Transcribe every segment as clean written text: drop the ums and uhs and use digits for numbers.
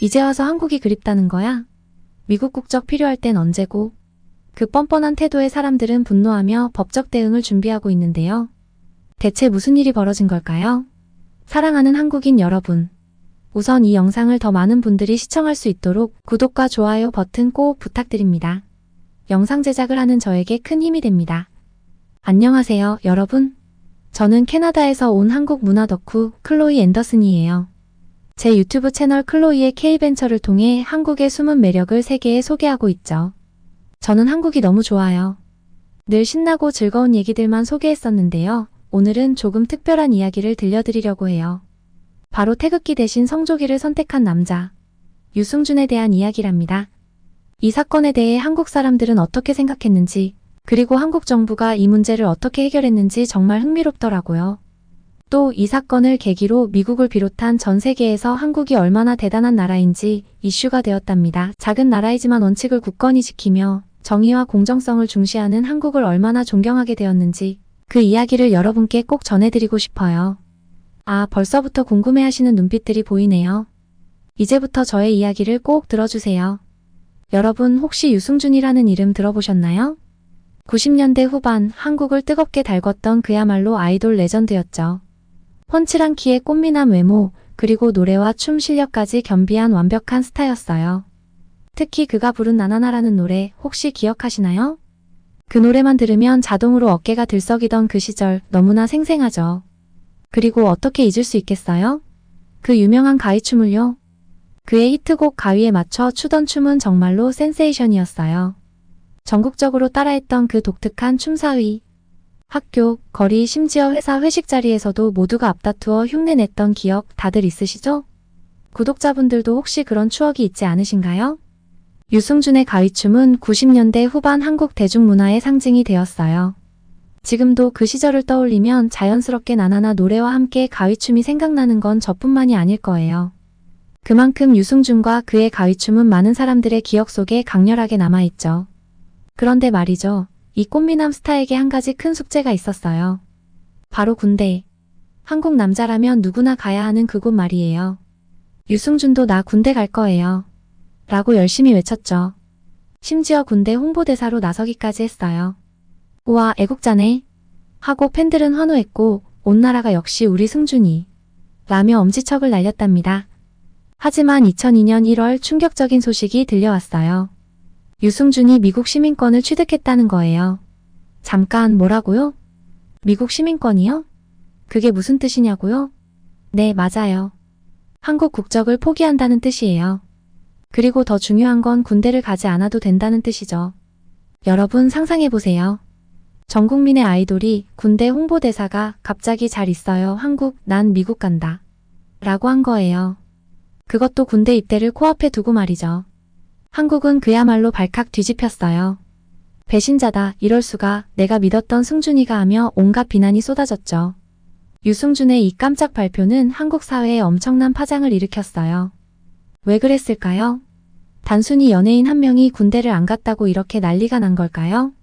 이제 와서 한국이 그립다는 거야? 미국 국적 필요할 땐 언제고? 그 뻔뻔한 태도에 사람들은 분노하며 법적 대응을 준비하고 있는데요. 대체 무슨 일이 벌어진 걸까요? 사랑하는 한국인 여러분. 우선 이 영상을 더 많은 분들이 시청할 수 있도록 구독과 좋아요 버튼 꼭 부탁드립니다. 영상 제작을 하는 저에게 큰 힘이 됩니다. 안녕하세요, 여러분. 저는 캐나다에서 온 한국 문화 덕후 클로이 앤더슨이에요. 제 유튜브 채널 클로이의 K벤처를 통해 한국의 숨은 매력을 세계에 소개하고 있죠. 저는 한국이 너무 좋아요. 늘 신나고 즐거운 얘기들만 소개했었는데요. 오늘은 조금 특별한 이야기를 들려드리려고 해요. 바로 태극기 대신 성조기를 선택한 남자, 유승준에 대한 이야기랍니다. 이 사건에 대해 한국 사람들은 어떻게 생각했는지, 그리고 한국 정부가 이 문제를 어떻게 해결했는지 정말 흥미롭더라고요. 또 이 사건을 계기로 미국을 비롯한 전 세계에서 한국이 얼마나 대단한 나라인지 이슈가 되었답니다. 작은 나라이지만 원칙을 굳건히 지키며 정의와 공정성을 중시하는 한국을 얼마나 존경하게 되었는지 그 이야기를 여러분께 꼭 전해드리고 싶어요. 아, 벌써부터 궁금해하시는 눈빛들이 보이네요. 이제부터 저의 이야기를 꼭 들어주세요. 여러분 혹시 유승준이라는 이름 들어보셨나요? 90년대 후반 한국을 뜨겁게 달궜던 그야말로 아이돌 레전드였죠. 훤칠한 키에 꽃미남 외모, 그리고 노래와 춤 실력까지 겸비한 완벽한 스타였어요. 특히 그가 부른 나나나라는 노래 혹시 기억하시나요? 그 노래만 들으면 자동으로 어깨가 들썩이던 그 시절 너무나 생생하죠. 그리고 어떻게 잊을 수 있겠어요? 그 유명한 가위춤을요. 그의 히트곡 가위에 맞춰 추던 춤은 정말로 센세이션이었어요. 전국적으로 따라했던 그 독특한 춤사위. 학교, 거리, 심지어 회사 회식 자리에서도 모두가 앞다투어 흉내냈던 기억 다들 있으시죠? 구독자분들도 혹시 그런 추억이 있지 않으신가요? 유승준의 가위춤은 90년대 후반 한국 대중문화의 상징이 되었어요. 지금도 그 시절을 떠올리면 자연스럽게 나나나 노래와 함께 가위춤이 생각나는 건 저뿐만이 아닐 거예요. 그만큼 유승준과 그의 가위춤은 많은 사람들의 기억 속에 강렬하게 남아있죠. 그런데 말이죠. 이 꽃미남 스타에게 한 가지 큰 숙제가 있었어요. 바로 군대. 한국 남자라면 누구나 가야 하는 그곳 말이에요. 유승준도 나 군대 갈 거예요. 라고 열심히 외쳤죠. 심지어 군대 홍보대사로 나서기까지 했어요. 우와, 애국자네. 하고 팬들은 환호했고 온 나라가 역시 우리 승준이 라며 엄지척을 날렸답니다. 하지만 2002년 1월 충격적인 소식이 들려왔어요. 유승준이 미국 시민권을 취득했다는 거예요. 잠깐, 뭐라고요? 미국 시민권이요? 그게 무슨 뜻이냐고요? 네, 맞아요. 한국 국적을 포기한다는 뜻이에요. 그리고 더 중요한 건 군대를 가지 않아도 된다는 뜻이죠. 여러분 상상해보세요. 전 국민의 아이돌이 군대 홍보대사가 갑자기 잘 있어요. 한국, 난 미국 간다. 라고 한 거예요. 그것도 군대 입대를 코앞에 두고 말이죠. 한국은 그야말로 발칵 뒤집혔어요. 배신자다, 이럴 수가, 내가 믿었던 승준이가 하며 온갖 비난이 쏟아졌죠. 유승준의 이 깜짝 발표는 한국 사회에 엄청난 파장을 일으켰어요. 왜 그랬을까요? 단순히 연예인 한 명이 군대를 안 갔다고 이렇게 난리가 난 걸까요?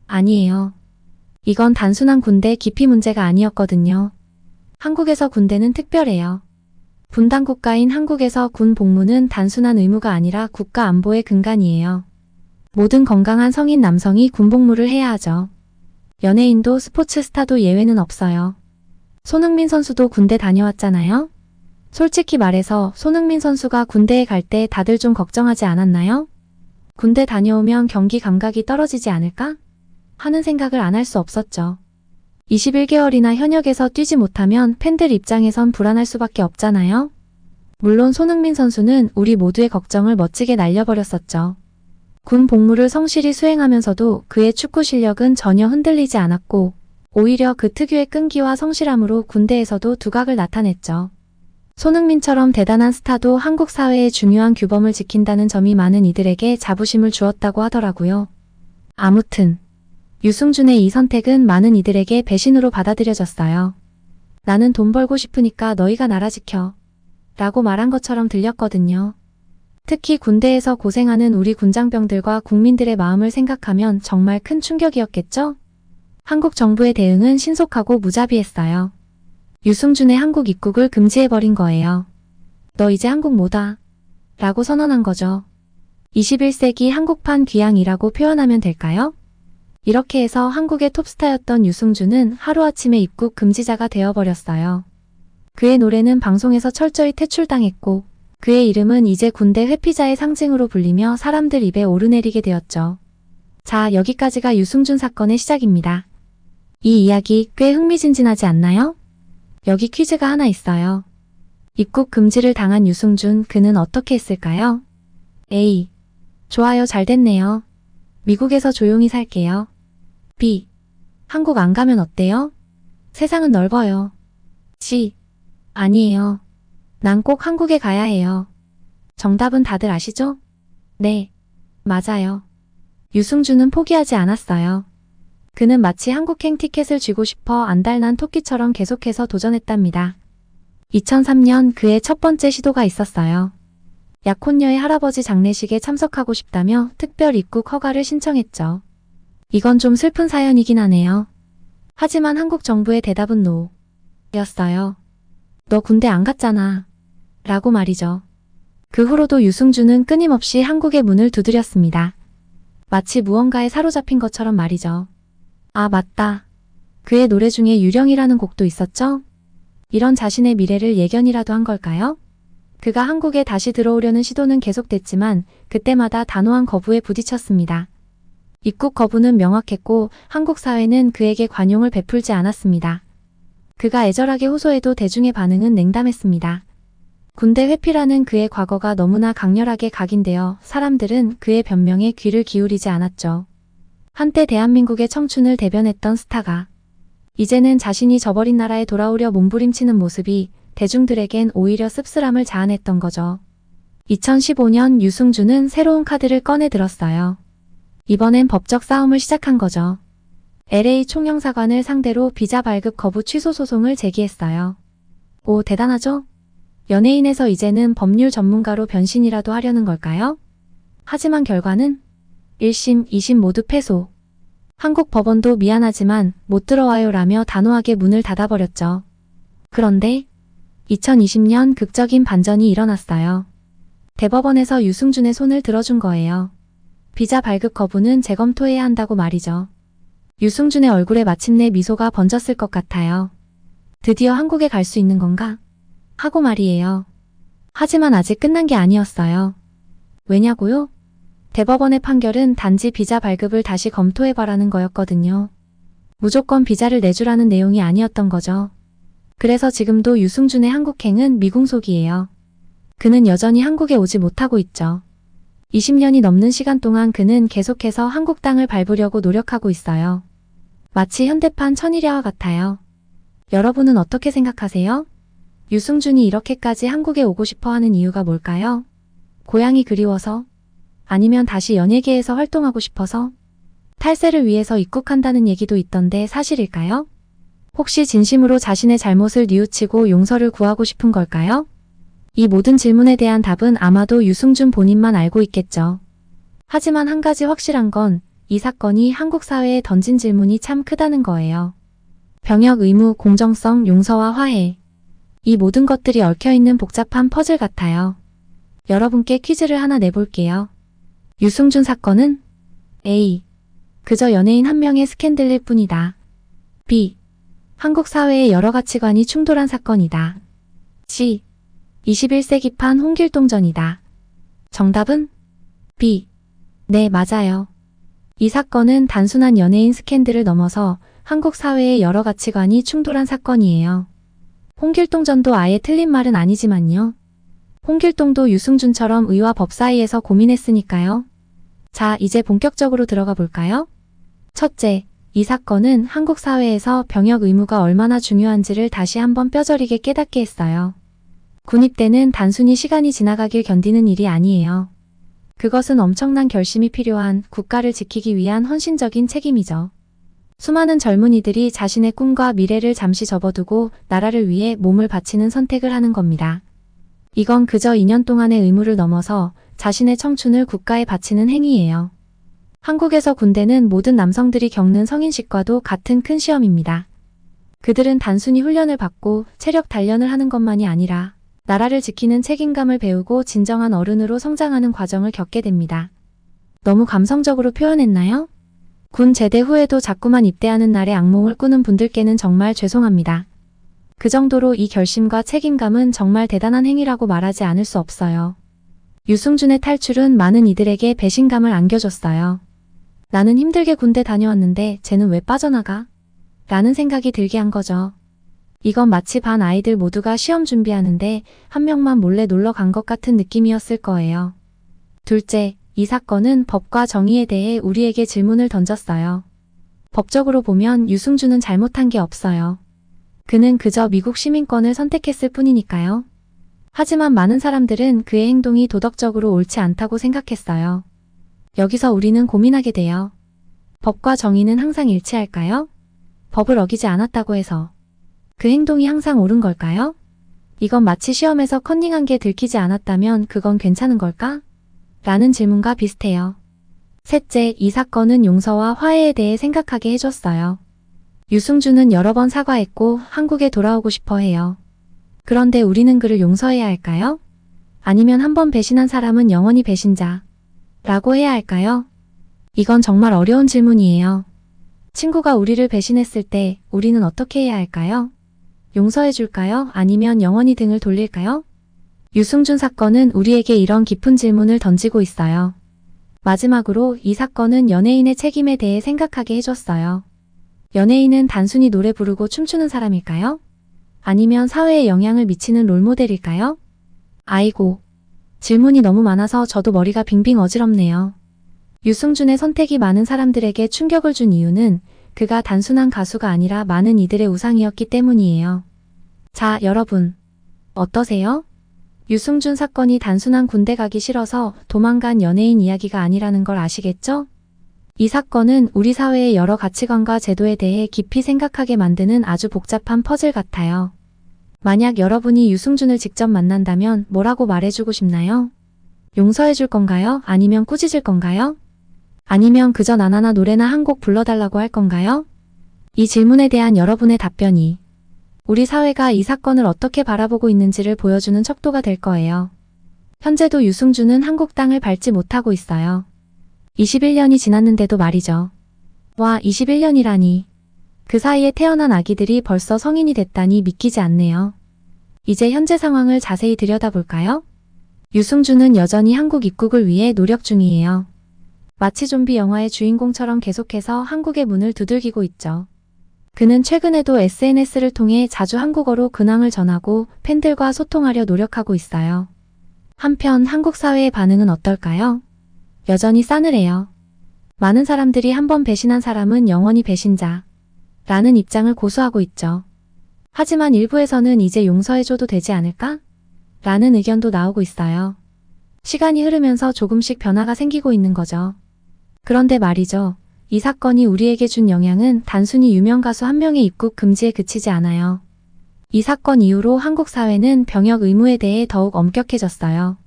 아니에요. 이건 단순한 군대 기피 문제가 아니었거든요. 한국에서 군대는 특별해요. 분단 국가인 한국에서 군 복무는 단순한 의무가 아니라 국가 안보의 근간이에요. 모든 건강한 성인 남성이 군 복무를 해야 하죠. 연예인도 스포츠 스타도 예외는 없어요. 손흥민 선수도 군대 다녀왔잖아요. 솔직히 말해서 손흥민 선수가 군대에 갈 때 다들 좀 걱정하지 않았나요? 군대 다녀오면 경기 감각이 떨어지지 않을까? 하는 생각을 안 할 수 없었죠. 21개월이나 현역에서 뛰지 못하면 팬들 입장에선 불안할 수밖에 없잖아요. 물론 손흥민 선수는 우리 모두의 걱정을 멋지게 날려버렸었죠. 군 복무를 성실히 수행하면서도 그의 축구 실력은 전혀 흔들리지 않았고 오히려 그 특유의 끈기와 성실함으로 군대에서도 두각을 나타냈죠. 손흥민처럼 대단한 스타도 한국 사회의 중요한 규범을 지킨다는 점이 많은 이들에게 자부심을 주었다고 하더라고요. 아무튼 유승준의 이 선택은 많은 이들에게 배신으로 받아들여졌어요. 나는 돈 벌고 싶으니까 너희가 나라 지켜. 라고 말한 것처럼 들렸거든요. 특히 군대에서 고생하는 우리 군장병들과 국민들의 마음을 생각하면 정말 큰 충격이었겠죠? 한국 정부의 대응은 신속하고 무자비했어요. 유승준의 한국 입국을 금지해버린 거예요. 너 이제 한국 못 와. 라고 선언한 거죠. 21세기 한국판 귀향이라고 표현하면 될까요? 이렇게 해서 한국의 톱스타였던 유승준은 하루아침에 입국 금지자가 되어버렸어요. 그의 노래는 방송에서 철저히 퇴출당했고 그의 이름은 이제 군대 회피자의 상징으로 불리며 사람들 입에 오르내리게 되었죠. 자, 여기까지가 유승준 사건의 시작입니다. 이 이야기 꽤 흥미진진하지 않나요? 여기 퀴즈가 하나 있어요. 입국 금지를 당한 유승준, 그는 어떻게 했을까요? A. 좋아요, 잘 됐네요. 미국에서 조용히 살게요. B. 한국 안 가면 어때요? 세상은 넓어요. C. 아니에요. 난 꼭 한국에 가야 해요. 정답은 다들 아시죠? 네, 맞아요. 유승준은 포기하지 않았어요. 그는 마치 한국행 티켓을 쥐고 싶어 안달난 토끼처럼 계속해서 도전했답니다. 2003년 그의 첫 번째 시도가 있었어요. 약혼녀의 할아버지 장례식에 참석하고 싶다며 특별 입국 허가를 신청했죠. 이건 좀 슬픈 사연이긴 하네요. 하지만 한국 정부의 대답은 노였어요. 너 군대 안 갔잖아. 라고 말이죠. 그 후로도 유승준은 끊임없이 한국의 문을 두드렸습니다. 마치 무언가에 사로잡힌 것처럼 말이죠. 아, 맞다. 그의 노래 중에 유령이라는 곡도 있었죠? 이런 자신의 미래를 예견이라도 한 걸까요? 그가 한국에 다시 들어오려는 시도는 계속됐지만 그때마다 단호한 거부에 부딪혔습니다. 입국 거부는 명확했고 한국 사회는 그에게 관용을 베풀지 않았습니다. 그가 애절하게 호소해도 대중의 반응은 냉담했습니다. 군대 회피라는 그의 과거가 너무나 강렬하게 각인되어 사람들은 그의 변명에 귀를 기울이지 않았죠. 한때 대한민국의 청춘을 대변했던 스타가 이제는 자신이 저버린 나라에 돌아오려 몸부림치는 모습이 대중들에겐 오히려 씁쓸함을 자아냈던 거죠. 2015년 유승준은 새로운 카드를 꺼내 들었어요. 이번엔 법적 싸움을 시작한 거죠. LA 총영사관을 상대로 비자 발급 거부 취소 소송을 제기했어요. 오, 대단하죠? 연예인에서 이제는 법률 전문가로 변신이라도 하려는 걸까요? 하지만 결과는 1심, 2심 모두 패소. 한국 법원도 미안하지만 못 들어와요 라며 단호하게 문을 닫아버렸죠. 그런데 2020년 극적인 반전이 일어났어요. 대법원에서 유승준의 손을 들어준 거예요. 비자 발급 거부는 재검토해야 한다고 말이죠. 유승준의 얼굴에 마침내 미소가 번졌을 것 같아요. 드디어 한국에 갈 수 있는 건가? 하고 말이에요. 하지만 아직 끝난 게 아니었어요. 왜냐고요? 대법원의 판결은 단지 비자 발급을 다시 검토해봐라는 거였거든요. 무조건 비자를 내주라는 내용이 아니었던 거죠. 그래서 지금도 유승준의 한국행은 미궁속이에요. 그는 여전히 한국에 오지 못하고 있죠. 20년이 넘는 시간 동안 그는 계속해서 한국 땅을 밟으려고 노력하고 있어요. 마치 현대판 천일야와 같아요. 여러분은 어떻게 생각하세요? 유승준이 이렇게까지 한국에 오고 싶어 하는 이유가 뭘까요? 고향이 그리워서? 아니면 다시 연예계에서 활동하고 싶어서? 탈세를 위해서 입국한다는 얘기도 있던데 사실일까요? 혹시 진심으로 자신의 잘못을 뉘우치고 용서를 구하고 싶은 걸까요? 이 모든 질문에 대한 답은 아마도 유승준 본인만 알고 있겠죠. 하지만 한 가지 확실한 건 이 사건이 한국 사회에 던진 질문이 참 크다는 거예요. 병역 의무, 공정성, 용서와 화해. 이 모든 것들이 얽혀있는 복잡한 퍼즐 같아요. 여러분께 퀴즈를 하나 내볼게요. 유승준 사건은 A. 그저 연예인 한 명의 스캔들일 뿐이다. B. 한국 사회의 여러 가치관이 충돌한 사건이다. C. 21세기판 홍길동전이다. 정답은 B. 네, 맞아요. 이 사건은 단순한 연예인 스캔들을 넘어서 한국 사회의 여러 가치관이 충돌한 사건이에요. 홍길동전도 아예 틀린 말은 아니지만요. 홍길동도 유승준처럼 의와 법 사이에서 고민했으니까요. 자, 이제 본격적으로 들어가 볼까요? 첫째, 이 사건은 한국 사회에서 병역 의무가 얼마나 중요한지를 다시 한번 뼈저리게 깨닫게 했어요. 군입대는 단순히 시간이 지나가길 견디는 일이 아니에요. 그것은 엄청난 결심이 필요한 국가를 지키기 위한 헌신적인 책임이죠. 수많은 젊은이들이 자신의 꿈과 미래를 잠시 접어두고 나라를 위해 몸을 바치는 선택을 하는 겁니다. 이건 그저 2년 동안의 의무를 넘어서 자신의 청춘을 국가에 바치는 행위예요. 한국에서 군대는 모든 남성들이 겪는 성인식과도 같은 큰 시험입니다. 그들은 단순히 훈련을 받고 체력 단련을 하는 것만이 아니라 나라를 지키는 책임감을 배우고 진정한 어른으로 성장하는 과정을 겪게 됩니다. 너무 감성적으로 표현했나요? 군 제대 후에도 자꾸만 입대하는 날에 악몽을 꾸는 분들께는 정말 죄송합니다. 그 정도로 이 결심과 책임감은 정말 대단한 행위라고 말하지 않을 수 없어요. 유승준의 탈출은 많은 이들에게 배신감을 안겨줬어요. 나는 힘들게 군대 다녀왔는데 쟤는 왜 빠져나가? 라는 생각이 들게 한 거죠. 이건 마치 반 아이들 모두가 시험 준비하는데 한 명만 몰래 놀러 간 것 같은 느낌이었을 거예요. 둘째, 이 사건은 법과 정의에 대해 우리에게 질문을 던졌어요. 법적으로 보면 유승준은 잘못한 게 없어요. 그는 그저 미국 시민권을 선택했을 뿐이니까요. 하지만 많은 사람들은 그의 행동이 도덕적으로 옳지 않다고 생각했어요. 여기서 우리는 고민하게 돼요. 법과 정의는 항상 일치할까요? 법을 어기지 않았다고 해서 그 행동이 항상 옳은 걸까요? 이건 마치 시험에서 컨닝한 게 들키지 않았다면 그건 괜찮은 걸까? 라는 질문과 비슷해요. 셋째, 이 사건은 용서와 화해에 대해 생각하게 해줬어요. 유승준은 여러 번 사과했고 한국에 돌아오고 싶어 해요. 그런데 우리는 그를 용서해야 할까요? 아니면 한 번 배신한 사람은 영원히 배신자라고 해야 할까요? 이건 정말 어려운 질문이에요. 친구가 우리를 배신했을 때 우리는 어떻게 해야 할까요? 용서해 줄까요? 아니면 영원히 등을 돌릴까요? 유승준 사건은 우리에게 이런 깊은 질문을 던지고 있어요. 마지막으로 이 사건은 연예인의 책임에 대해 생각하게 해줬어요. 연예인은 단순히 노래 부르고 춤추는 사람일까요? 아니면 사회에 영향을 미치는 롤모델일까요? 아이고, 질문이 너무 많아서 저도 머리가 빙빙 어지럽네요. 유승준의 선택이 많은 사람들에게 충격을 준 이유는 그가 단순한 가수가 아니라 많은 이들의 우상이었기 때문이에요. 자, 여러분, 어떠세요? 유승준 사건이 단순한 군대 가기 싫어서 도망간 연예인 이야기가 아니라는 걸 아시겠죠? 이 사건은 우리 사회의 여러 가치관과 제도에 대해 깊이 생각하게 만드는 아주 복잡한 퍼즐 같아요. 만약 여러분이 유승준을 직접 만난다면 뭐라고 말해주고 싶나요? 용서해줄 건가요? 아니면 꾸짖을 건가요? 아니면 그저 나나나 노래나 한 곡 불러달라고 할 건가요? 이 질문에 대한 여러분의 답변이 우리 사회가 이 사건을 어떻게 바라보고 있는지를 보여주는 척도가 될 거예요. 현재도 유승준은 한국 땅을 밟지 못하고 있어요. 21년이 지났는데도 말이죠. 와, 21년이라니. 그 사이에 태어난 아기들이 벌써 성인이 됐다니 믿기지 않네요. 이제 현재 상황을 자세히 들여다볼까요? 유승준은 여전히 한국 입국을 위해 노력 중이에요. 마치 좀비 영화의 주인공처럼 계속해서 한국의 문을 두들기고 있죠. 그는 최근에도 SNS를 통해 자주 한국어로 근황을 전하고 팬들과 소통하려 노력하고 있어요. 한편 한국 사회의 반응은 어떨까요? 여전히 싸늘해요. 많은 사람들이 한 번 배신한 사람은 영원히 배신자라는 입장을 고수하고 있죠. 하지만 일부에서는 이제 용서해줘도 되지 않을까? 라는 의견도 나오고 있어요. 시간이 흐르면서 조금씩 변화가 생기고 있는 거죠. 그런데 말이죠. 이 사건이 우리에게 준 영향은 단순히 유명 가수 한 명의 입국 금지에 그치지 않아요. 이 사건 이후로 한국 사회는 병역 의무에 대해 더욱 엄격해졌어요.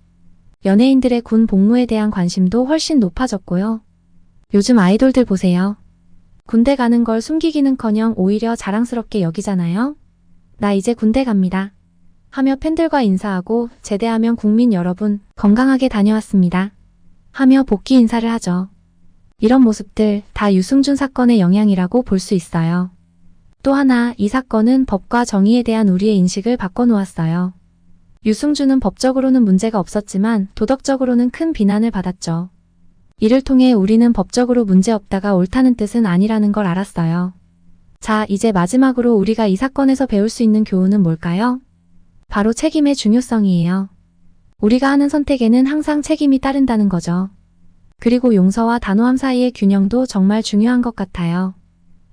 연예인들의 군 복무에 대한 관심도 훨씬 높아졌고요. 요즘 아이돌들 보세요. 군대 가는 걸 숨기기는커녕 오히려 자랑스럽게 여기잖아요. 나 이제 군대 갑니다. 하며 팬들과 인사하고 제대하면 국민 여러분 건강하게 다녀왔습니다. 하며 복귀 인사를 하죠. 이런 모습들 다 유승준 사건의 영향이라고 볼 수 있어요. 또 하나 이 사건은 법과 정의에 대한 우리의 인식을 바꿔놓았어요. 유승준은 법적으로는 문제가 없었지만 도덕적으로는 큰 비난을 받았죠. 이를 통해 우리는 법적으로 문제없다가 옳다는 뜻은 아니라는 걸 알았어요. 자, 이제 마지막으로 우리가 이 사건에서 배울 수 있는 교훈은 뭘까요? 바로 책임의 중요성이에요. 우리가 하는 선택에는 항상 책임이 따른다는 거죠. 그리고 용서와 단호함 사이의 균형도 정말 중요한 것 같아요.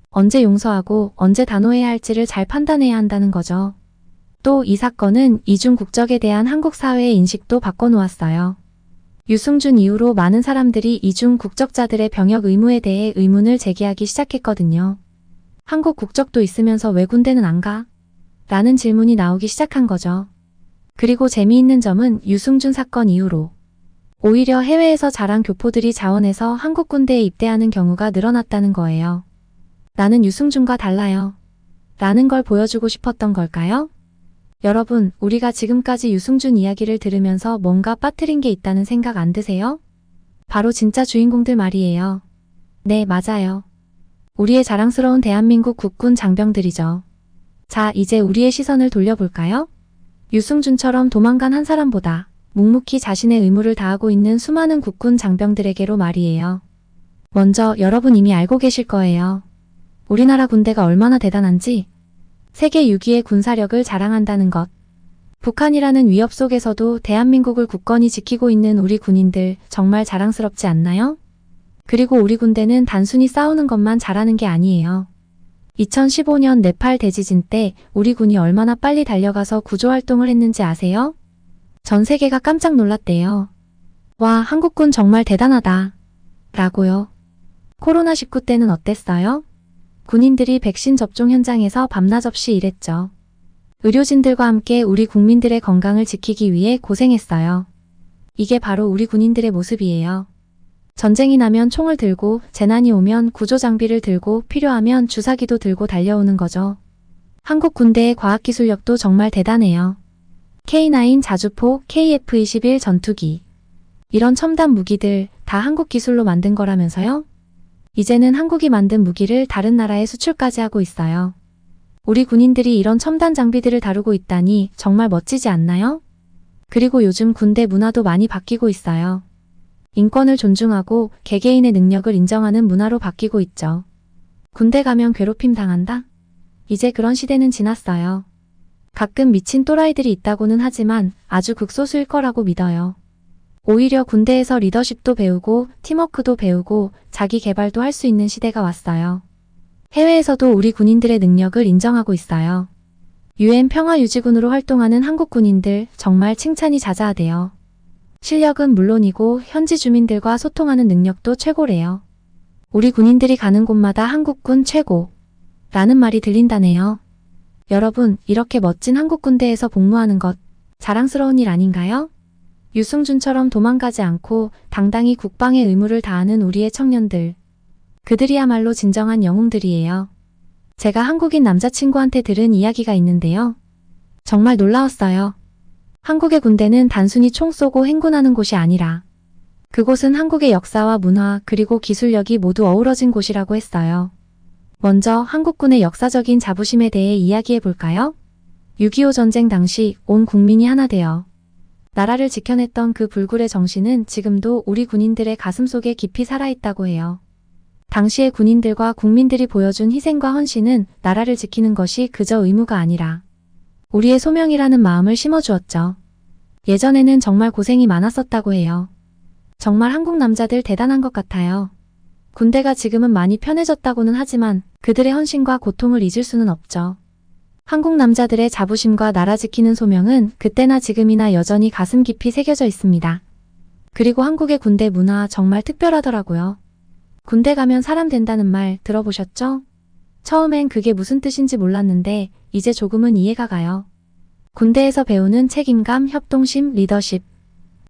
언제 용서하고 언제 단호해야 할지를 잘 판단해야 한다는 거죠. 또 이 사건은 이중 국적에 대한 한국 사회의 인식도 바꿔놓았어요. 유승준 이후로 많은 사람들이 이중 국적자들의 병역 의무에 대해 의문을 제기하기 시작했거든요. 한국 국적도 있으면서 왜 군대는 안 가? 라는 질문이 나오기 시작한 거죠. 그리고 재미있는 점은 유승준 사건 이후로 오히려 해외에서 자란 교포들이 자원해서 한국 군대에 입대하는 경우가 늘어났다는 거예요. 나는 유승준과 달라요. 라는 걸 보여주고 싶었던 걸까요? 여러분, 우리가 지금까지 유승준 이야기를 들으면서 뭔가 빠뜨린 게 있다는 생각 안 드세요? 바로 진짜 주인공들 말이에요. 네, 맞아요. 우리의 자랑스러운 대한민국 국군 장병들이죠. 자, 이제 우리의 시선을 돌려볼까요? 유승준처럼 도망간 한 사람보다 묵묵히 자신의 의무를 다하고 있는 수많은 국군 장병들에게로 말이에요. 먼저 여러분 이미 알고 계실 거예요. 우리나라 군대가 얼마나 대단한지, 세계 6위의 군사력을 자랑한다는 것. 북한이라는 위협 속에서도 대한민국을 굳건히 지키고 있는 우리 군인들 정말 자랑스럽지 않나요? 그리고 우리 군대는 단순히 싸우는 것만 잘하는 게 아니에요. 2015년 네팔 대지진 때 우리 군이 얼마나 빨리 달려가서 구조활동을 했는지 아세요? 전 세계가 깜짝 놀랐대요. 와, 한국군 정말 대단하다. 라고요. 코로나19 때는 어땠어요? 군인들이 백신 접종 현장에서 밤낮 없이 일했죠. 의료진들과 함께 우리 국민들의 건강을 지키기 위해 고생했어요. 이게 바로 우리 군인들의 모습이에요. 전쟁이 나면 총을 들고, 재난이 오면 구조 장비를 들고, 필요하면 주사기도 들고 달려오는 거죠. 한국 군대의 과학기술력도 정말 대단해요. K9 자주포, KF-21 전투기. 이런 첨단 무기들 다 한국 기술로 만든 거라면서요? 이제는 한국이 만든 무기를 다른 나라에 수출까지 하고 있어요. 우리 군인들이 이런 첨단 장비들을 다루고 있다니 정말 멋지지 않나요? 그리고 요즘 군대 문화도 많이 바뀌고 있어요. 인권을 존중하고 개개인의 능력을 인정하는 문화로 바뀌고 있죠. 군대 가면 괴롭힘 당한다? 이제 그런 시대는 지났어요. 가끔 미친 또라이들이 있다고는 하지만 아주 극소수일 거라고 믿어요. 오히려 군대에서 리더십도 배우고 팀워크도 배우고 자기 개발도 할 수 있는 시대가 왔어요. 해외에서도 우리 군인들의 능력을 인정하고 있어요. UN 평화유지군으로 활동하는 한국 군인들 정말 칭찬이 자자하대요. 실력은 물론이고 현지 주민들과 소통하는 능력도 최고래요. 우리 군인들이 가는 곳마다 한국군 최고 라는 말이 들린다네요. 여러분, 이렇게 멋진 한국 군대에서 복무하는 것 자랑스러운 일 아닌가요? 유승준처럼 도망가지 않고 당당히 국방의 의무를 다하는 우리의 청년들. 그들이야말로 진정한 영웅들이에요. 제가 한국인 남자친구한테 들은 이야기가 있는데요. 정말 놀라웠어요. 한국의 군대는 단순히 총 쏘고 행군하는 곳이 아니라 그곳은 한국의 역사와 문화 그리고 기술력이 모두 어우러진 곳이라고 했어요. 먼저 한국군의 역사적인 자부심에 대해 이야기해 볼까요? 6.25 전쟁 당시 온 국민이 하나 되어 나라를 지켜냈던 그 불굴의 정신은 지금도 우리 군인들의 가슴속에 깊이 살아있다고 해요. 당시의 군인들과 국민들이 보여준 희생과 헌신은 나라를 지키는 것이 그저 의무가 아니라 우리의 소명이라는 마음을 심어주었죠. 예전에는 정말 고생이 많았었다고 해요. 정말 한국 남자들 대단한 것 같아요. 군대가 지금은 많이 편해졌다고는 하지만 그들의 헌신과 고통을 잊을 수는 없죠. 한국 남자들의 자부심과 나라 지키는 소명은 그때나 지금이나 여전히 가슴 깊이 새겨져 있습니다. 그리고 한국의 군대 문화 정말 특별하더라고요. 군대 가면 사람 된다는 말 들어보셨죠? 처음엔 그게 무슨 뜻인지 몰랐는데 이제 조금은 이해가 가요. 군대에서 배우는 책임감, 협동심, 리더십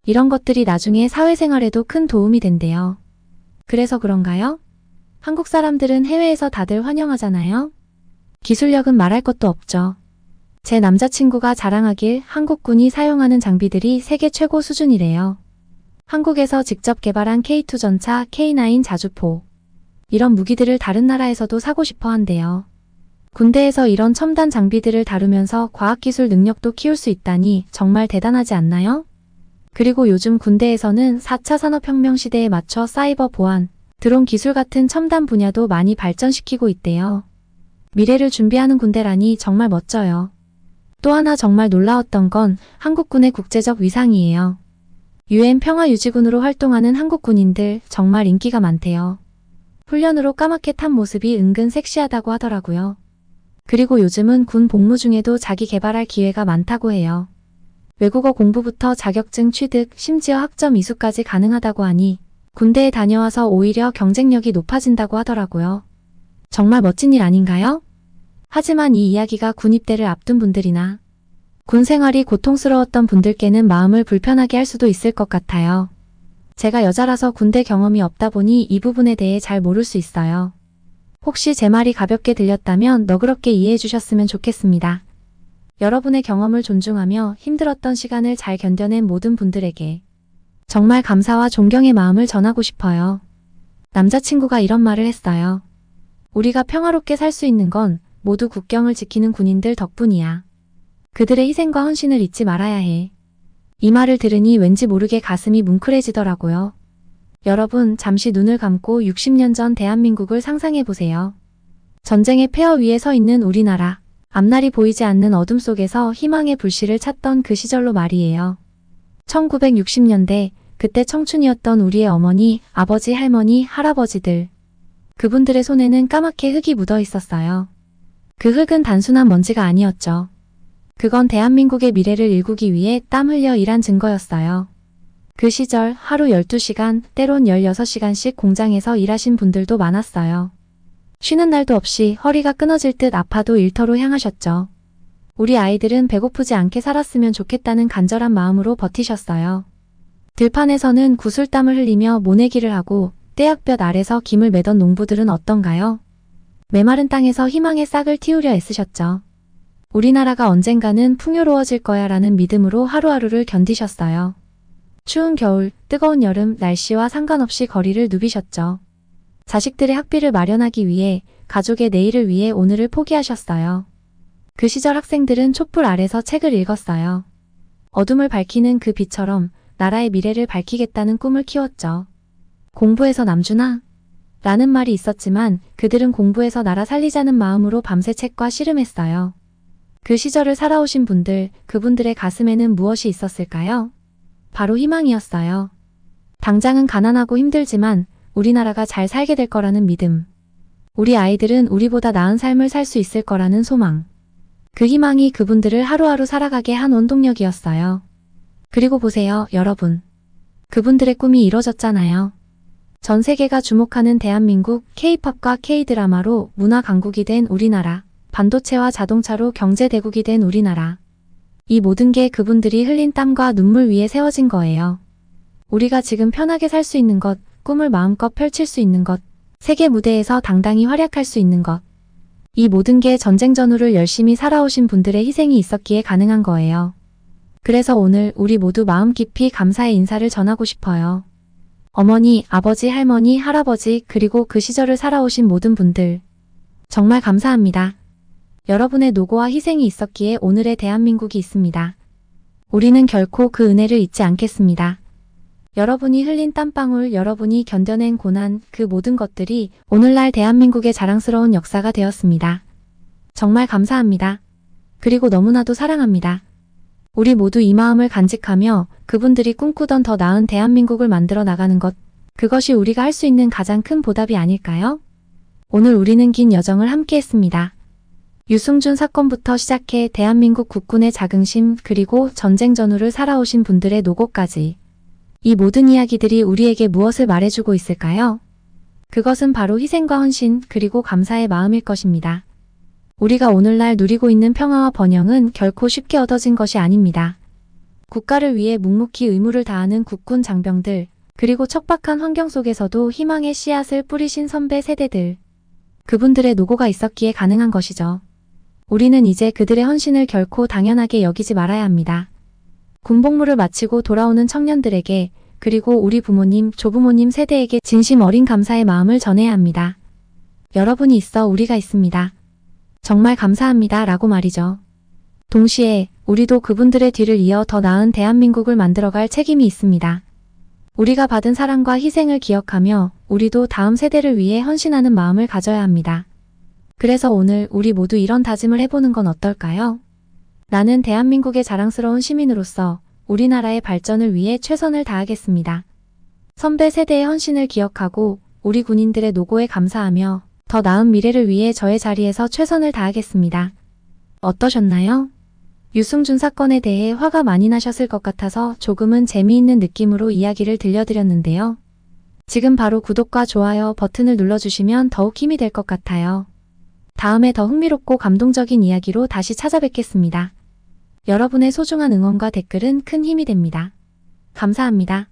이런 것들이 나중에 사회생활에도 큰 도움이 된대요. 그래서 그런가요? 한국 사람들은 해외에서 다들 환영하잖아요. 기술력은 말할 것도 없죠. 제 남자친구가 자랑하길 한국군이 사용하는 장비들이 세계 최고 수준이래요. 한국에서 직접 개발한 K2 전차, K9 자주포 이런 무기들을 다른 나라에서도 사고 싶어 한대요. 군대에서 이런 첨단 장비들을 다루면서 과학기술 능력도 키울 수 있다니 정말 대단하지 않나요? 그리고 요즘 군대에서는 4차 산업혁명 시대에 맞춰 사이버 보안, 드론 기술 같은 첨단 분야도 많이 발전시키고 있대요. 미래를 준비하는 군대라니 정말 멋져요. 또 하나 정말 놀라웠던 건 한국군의 국제적 위상이에요. UN 평화유지군으로 활동하는 한국 군인들 정말 인기가 많대요. 훈련으로 까맣게 탄 모습이 은근 섹시하다고 하더라고요. 그리고 요즘은 군 복무 중에도 자기 개발할 기회가 많다고 해요. 외국어 공부부터 자격증 취득, 심지어 학점 이수까지 가능하다고 하니 군대에 다녀와서 오히려 경쟁력이 높아진다고 하더라고요. 정말 멋진 일 아닌가요? 하지만 이 이야기가 군 입대를 앞둔 분들이나 군 생활이 고통스러웠던 분들께는 마음을 불편하게 할 수도 있을 것 같아요. 제가 여자라서 군대 경험이 없다 보니 이 부분에 대해 잘 모를 수 있어요. 혹시 제 말이 가볍게 들렸다면 너그럽게 이해해 주셨으면 좋겠습니다. 여러분의 경험을 존중하며 힘들었던 시간을 잘 견뎌낸 모든 분들에게 정말 감사와 존경의 마음을 전하고 싶어요. 남자친구가 이런 말을 했어요. 우리가 평화롭게 살 수 있는 건 모두 국경을 지키는 군인들 덕분이야. 그들의 희생과 헌신을 잊지 말아야 해. 이 말을 들으니 왠지 모르게 가슴이 뭉클해지더라고요. 여러분, 잠시 눈을 감고 60년 전 대한민국을 상상해 보세요. 전쟁의 폐허 위에 서 있는 우리나라. 앞날이 보이지 않는 어둠 속에서 희망의 불씨를 찾던 그 시절로 말이에요. 1960년대, 그때 청춘이었던 우리의 어머니, 아버지, 할머니, 할아버지들. 그분들의 손에는 까맣게 흙이 묻어 있었어요. 그 흙은 단순한 먼지가 아니었죠. 그건 대한민국의 미래를 일구기 위해 땀 흘려 일한 증거였어요. 그 시절 하루 12시간, 때론 16시간씩 공장에서 일하신 분들도 많았어요. 쉬는 날도 없이 허리가 끊어질 듯 아파도 일터로 향하셨죠. 우리 아이들은 배고프지 않게 살았으면 좋겠다는 간절한 마음으로 버티셨어요. 들판에서는 구슬땀을 흘리며 모내기를 하고 떼약볕 아래서 김을 매던 농부들은 어떤가요? 메마른 땅에서 희망의 싹을 틔우려 애쓰셨죠. 우리나라가 언젠가는 풍요로워질 거야 라는 믿음으로 하루하루를 견디셨어요. 추운 겨울, 뜨거운 여름, 날씨와 상관없이 거리를 누비셨죠. 자식들의 학비를 마련하기 위해, 가족의 내일을 위해 오늘을 포기하셨어요. 그 시절 학생들은 촛불 아래서 책을 읽었어요. 어둠을 밝히는 그 빛처럼 나라의 미래를 밝히겠다는 꿈을 키웠죠. 공부해서 남주나? 라는 말이 있었지만 그들은 공부해서 나라 살리자는 마음으로 밤새 책과 씨름했어요. 그 시절을 살아오신 분들, 그분들의 가슴에는 무엇이 있었을까요? 바로 희망이었어요. 당장은 가난하고 힘들지만 우리나라가 잘 살게 될 거라는 믿음. 우리 아이들은 우리보다 나은 삶을 살 수 있을 거라는 소망. 그 희망이 그분들을 하루하루 살아가게 한 원동력이었어요. 그리고 보세요, 여러분. 그분들의 꿈이 이뤄졌잖아요. 전 세계가 주목하는 대한민국, K-팝과 K-드라마로 문화 강국이 된 우리나라, 반도체와 자동차로 경제 대국이 된 우리나라. 이 모든 게 그분들이 흘린 땀과 눈물 위에 세워진 거예요. 우리가 지금 편하게 살 수 있는 것, 꿈을 마음껏 펼칠 수 있는 것, 세계 무대에서 당당히 활약할 수 있는 것. 이 모든 게 전쟁 전후를 열심히 살아오신 분들의 희생이 있었기에 가능한 거예요. 그래서 오늘 우리 모두 마음 깊이 감사의 인사를 전하고 싶어요. 어머니, 아버지, 할머니, 할아버지, 그리고 그 시절을 살아오신 모든 분들. 정말 감사합니다. 여러분의 노고와 희생이 있었기에 오늘의 대한민국이 있습니다. 우리는 결코 그 은혜를 잊지 않겠습니다. 여러분이 흘린 땀방울, 여러분이 견뎌낸 고난, 그 모든 것들이 오늘날 대한민국의 자랑스러운 역사가 되었습니다. 정말 감사합니다. 그리고 너무나도 사랑합니다. 우리 모두 이 마음을 간직하며 그분들이 꿈꾸던 더 나은 대한민국을 만들어 나가는 것, 그것이 우리가 할 수 있는 가장 큰 보답이 아닐까요? 오늘 우리는 긴 여정을 함께 했습니다. 유승준 사건부터 시작해 대한민국 국군의 자긍심, 그리고 전쟁 전후를 살아오신 분들의 노고까지. 이 모든 이야기들이 우리에게 무엇을 말해주고 있을까요? 그것은 바로 희생과 헌신, 그리고 감사의 마음일 것입니다. 우리가 오늘날 누리고 있는 평화와 번영은 결코 쉽게 얻어진 것이 아닙니다. 국가를 위해 묵묵히 의무를 다하는 국군 장병들, 그리고 척박한 환경 속에서도 희망의 씨앗을 뿌리신 선배 세대들. 그분들의 노고가 있었기에 가능한 것이죠. 우리는 이제 그들의 헌신을 결코 당연하게 여기지 말아야 합니다. 군복무를 마치고 돌아오는 청년들에게, 그리고 우리 부모님, 조부모님 세대에게 진심 어린 감사의 마음을 전해야 합니다. 여러분이 있어 우리가 있습니다. 정말 감사합니다 라고 말이죠. 동시에 우리도 그분들의 뒤를 이어 더 나은 대한민국을 만들어갈 책임이 있습니다. 우리가 받은 사랑과 희생을 기억하며 우리도 다음 세대를 위해 헌신하는 마음을 가져야 합니다. 그래서 오늘 우리 모두 이런 다짐을 해보는 건 어떨까요? 나는 대한민국의 자랑스러운 시민으로서 우리나라의 발전을 위해 최선을 다하겠습니다. 선배 세대의 헌신을 기억하고 우리 군인들의 노고에 감사하며 더 나은 미래를 위해 저의 자리에서 최선을 다하겠습니다. 어떠셨나요? 유승준 사건에 대해 화가 많이 나셨을 것 같아서 조금은 재미있는 느낌으로 이야기를 들려드렸는데요. 지금 바로 구독과 좋아요 버튼을 눌러주시면 더욱 힘이 될 것 같아요. 다음에 더 흥미롭고 감동적인 이야기로 다시 찾아뵙겠습니다. 여러분의 소중한 응원과 댓글은 큰 힘이 됩니다. 감사합니다.